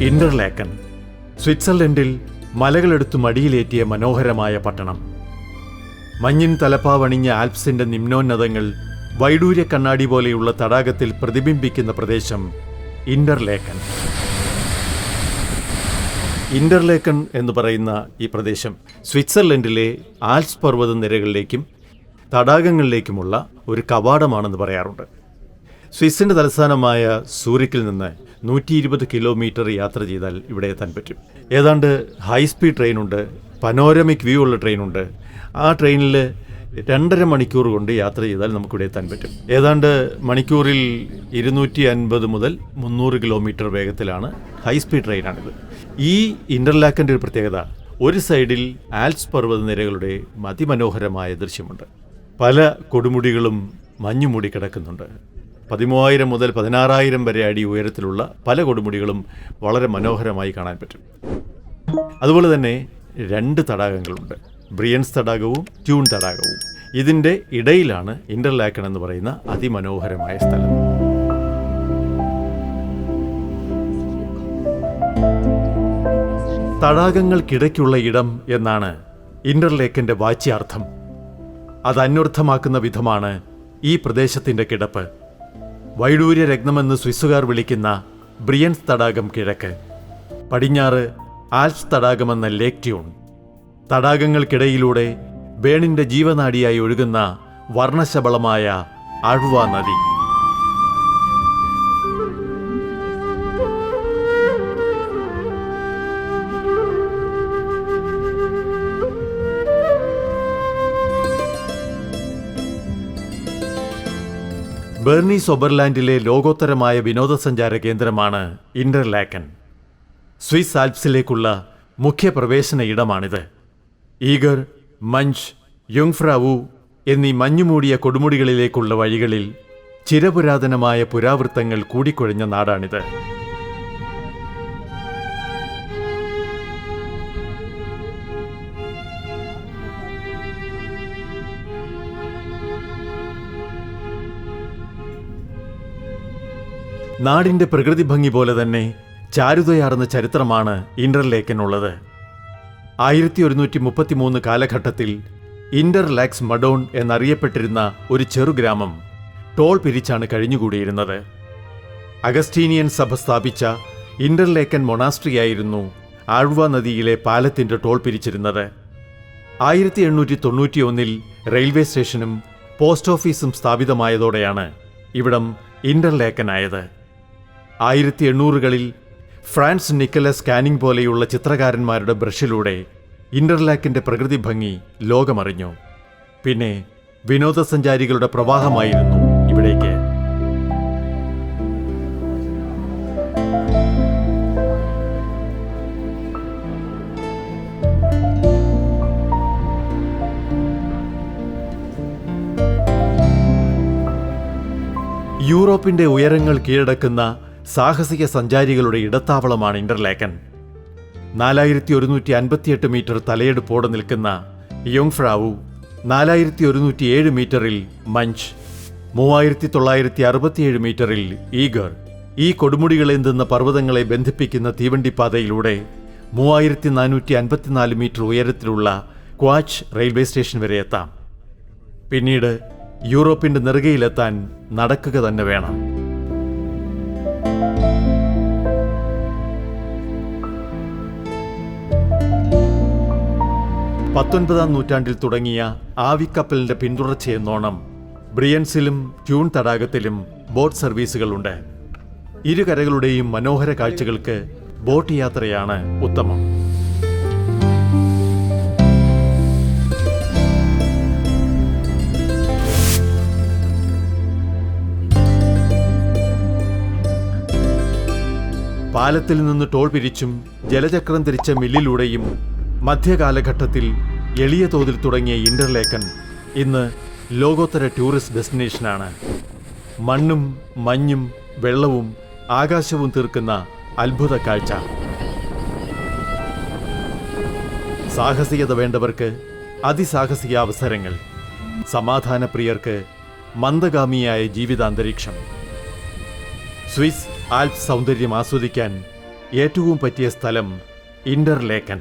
ഇന്റർലാക്കൻ, സ്വിറ്റ്സർലൻഡിൽ മലകളെടുത്തു മടിയിലേറ്റിയ മനോഹരമായ പട്ടണം. മഞ്ഞിൻ തലപ്പാവണിഞ്ഞ ആൽപ്സിന്റെ നിമ്നോന്നതങ്ങൾ വൈഡൂര്യ കണ്ണാടി പോലെയുള്ള തടാകത്തിൽ പ്രതിബിംബിക്കുന്ന പ്രദേശം ഇന്റർലേക്കൻ. ഇന്റർലേക്കൻ എന്ന് പറയുന്ന ഈ പ്രദേശം സ്വിറ്റ്സർലൻഡിലെ ആൽപ്സ് പർവ്വത നിരകളിലേക്കും തടാകങ്ങളിലേക്കുമുള്ള ഒരു കവാടമാണെന്ന് പറയാറുണ്ട്. സ്വിസിന്റെ തലസ്ഥാനമായ സൂറിക്കിൽ നിന്ന് 120 കിലോമീറ്റർ യാത്ര ചെയ്താൽ ഇവിടെ എത്താൻ പറ്റും. ഏതാണ്ട് ഹൈസ്പീഡ് ട്രെയിനുണ്ട്, പനോരമിക് വ്യൂ ഉള്ള ട്രെയിനുണ്ട്. ആ ട്രെയിനിൽ 2.5 മണിക്കൂർ കൊണ്ട് യാത്ര ചെയ്താൽ നമുക്കിവിടെ എത്താൻ പറ്റും. ഏതാണ്ട് മണിക്കൂറിൽ 250 മുതൽ 300 കിലോമീറ്റർ വേഗത്തിലാണ് ഹൈസ്പീഡ് ട്രെയിനാണിത്. ഈ ഇന്റർലാക്കൻ്റെ ഒരു പ്രത്യേകത, ഒരു സൈഡിൽ ആൽപ്സ് പർവ്വതനിരകളുടെ അതിമനോഹരമായ ദൃശ്യമുണ്ട്. പല കൊടുമുടികളും മഞ്ഞുമൂടി കിടക്കുന്നുണ്ട്. 13,000 മുതൽ 16,000 വരെ അടി ഉയരത്തിലുള്ള പല കൊടുമുടികളും വളരെ മനോഹരമായി കാണാൻ പറ്റും. അതുപോലെ തന്നെ 2 തടാകങ്ങളുണ്ട്, ബ്രിയൻസ് തടാകവും ട്യൂൺ തടാകവും. ഇതിൻ്റെ ഇടയിലാണ് ഇന്റർലാക്കൻ എന്ന് പറയുന്ന അതിമനോഹരമായ സ്ഥലം. തടാകങ്ങൾക്കിടയ്ക്കുള്ള ഇടം എന്നാണ് ഇന്റർലേക്കൻ്റെ വാച്യാർത്ഥം. അത് അന്വർത്ഥമാക്കുന്ന വിധമാണ് ഈ പ്രദേശത്തിൻ്റെ കിടപ്പ്. വൈഡൂര്യ രത്നമെന്ന് സ്വിസ്സുകാർ വിളിക്കുന്ന ബ്രിയൻസ് തടാകം കിഴക്ക്, പടിഞ്ഞാറ് ആൽപ്സ് തടാകമെന്ന ലേക്ക് ട്യൂൺ. തടാകങ്ങൾക്കിടയിലൂടെ ബേണിൻ്റെ ജീവനാഡിയായി ഒഴുകുന്ന വർണ്ണശബളമായ ആഴ്വ നദി. ബെർണീസ് ഒബർലാൻഡിലെ ലോകോത്തരമായ വിനോദസഞ്ചാര കേന്ദ്രമാണ് ഇന്റർലാക്കൻ. സ്വിസ് ആൽപ്സിലേക്കുള്ള മുഖ്യ പ്രവേശന ഇടമാണിത്. ഈഗർ, മഞ്ച്, യുങ്ഫ്രാവു എന്നീ മഞ്ഞുമൂടിയ കൊടുമുടികളിലേക്കുള്ള വഴികളിൽ ചിരപുരാതനമായ പുരാവൃത്തങ്ങൾ കൂടിക്കൊഴിഞ്ഞ നാടാണിത്. നാടിൻ്റെ പ്രകൃതി ഭംഗി പോലെ തന്നെ ചാരുതയാർന്ന ചരിത്രമാണ് ഇന്റർലേക്കനുള്ളത്. 1133 കാലഘട്ടത്തിൽ ഇന്റർലാക്സ് മഡോൺ എന്നറിയപ്പെട്ടിരുന്ന ഒരു ചെറുഗ്രാമം ടോൾ പിരിച്ചാണ് കഴിഞ്ഞുകൂടിയിരുന്നത്. അഗസ്റ്റീനിയൻ സഭ സ്ഥാപിച്ച ഇന്റർലേക്കൻ മൊണാസ്ട്രിയായിരുന്നു ആഴ്വ നദിയിലെ പാലത്തിൻ്റെ ടോൾ പിരിച്ചിരുന്നത്. 1891 റെയിൽവേ സ്റ്റേഷനും പോസ്റ്റ് ഓഫീസും സ്ഥാപിതമായതോടെയാണ് ഇവിടം ഇന്റർലേക്കനായത്. 1800കളിൽ ഫ്രാൻസ് നിക്കലസ് കാനിങ് പോലെയുള്ള ചിത്രകാരന്മാരുടെ ബ്രഷിലൂടെ ഇന്റർലാക്കിന്റെ പ്രകൃതി ഭംഗി ലോകമറിഞ്ഞു. പിന്നെ വിനോദസഞ്ചാരികളുടെ പ്രവാഹമായിരുന്നു ഇവിടേക്ക്. യൂറോപ്പിന്റെ ഉയരങ്ങൾ കീഴടക്കുന്ന സാഹസിക സഞ്ചാരികളുടെ ഇടത്താവളമാണ് ഇന്റർലാക്കൻ. 4158 മീറ്റർ തലയെടുപ്പോടെ നിൽക്കുന്ന യുങ്ഫ്രാവു, 4107 മീറ്ററിൽ മഞ്ച്, 3967 മീറ്ററിൽ ഈഗർ. ഈ കൊടുമുടികളേന്തുന്ന പർവ്വതങ്ങളെ ബന്ധിപ്പിക്കുന്ന തീവണ്ടിപ്പാതയിലൂടെ 3454 മീറ്റർ ഉയരത്തിലുള്ള ക്വാച്ച് റെയിൽവേ സ്റ്റേഷൻ വരെ എത്താം. പിന്നീട് യൂറോപ്പിന്റെ നെറുകയിലെത്താൻ നടക്കുക തന്നെ വേണം. 19ാം നൂറ്റാണ്ടിൽ തുടങ്ങിയ ആവിക്കപ്പലിന്റെ പിന്തുടർച്ചയെന്നോണം ബ്രിയൻസിലും ട്യൂൺ തടാകത്തിലും ബോട്ട് സർവീസുകളുണ്ട്. ഇരുകരകളുടെയും മനോഹര കാഴ്ചകൾക്ക് ബോട്ട് യാത്രയാണ് ഉത്തമം. പാലത്തിൽ നിന്ന് ടോൾ പിരിച്ചും ജലചക്രം തിരിച്ച മില്ലിലൂടെയും മധ്യകാലഘട്ടത്തിൽ എളിയ തോതിൽ തുടങ്ങിയ ഇന്റർലേക്കൻ ഇന്ന് ലോകോത്തര ടൂറിസ്റ്റ് ഡെസ്റ്റിനേഷനാണ്. മണ്ണും മഞ്ഞും വെള്ളവും ആകാശവും തീർക്കുന്ന അത്ഭുത കാഴ്ച. സാഹസികത വേണ്ടവർക്ക് അതിസാഹസിക അവസരങ്ങൾ, സമാധാനപ്രിയർക്ക് മന്ദഗാമിയായ ജീവിതാന്തരീക്ഷം. സ്വിസ് ആൽപ്സ് സൗന്ദര്യം ആസ്വദിക്കാൻ ഏറ്റവും പറ്റിയ സ്ഥലം ഇന്റർലേക്കൻ.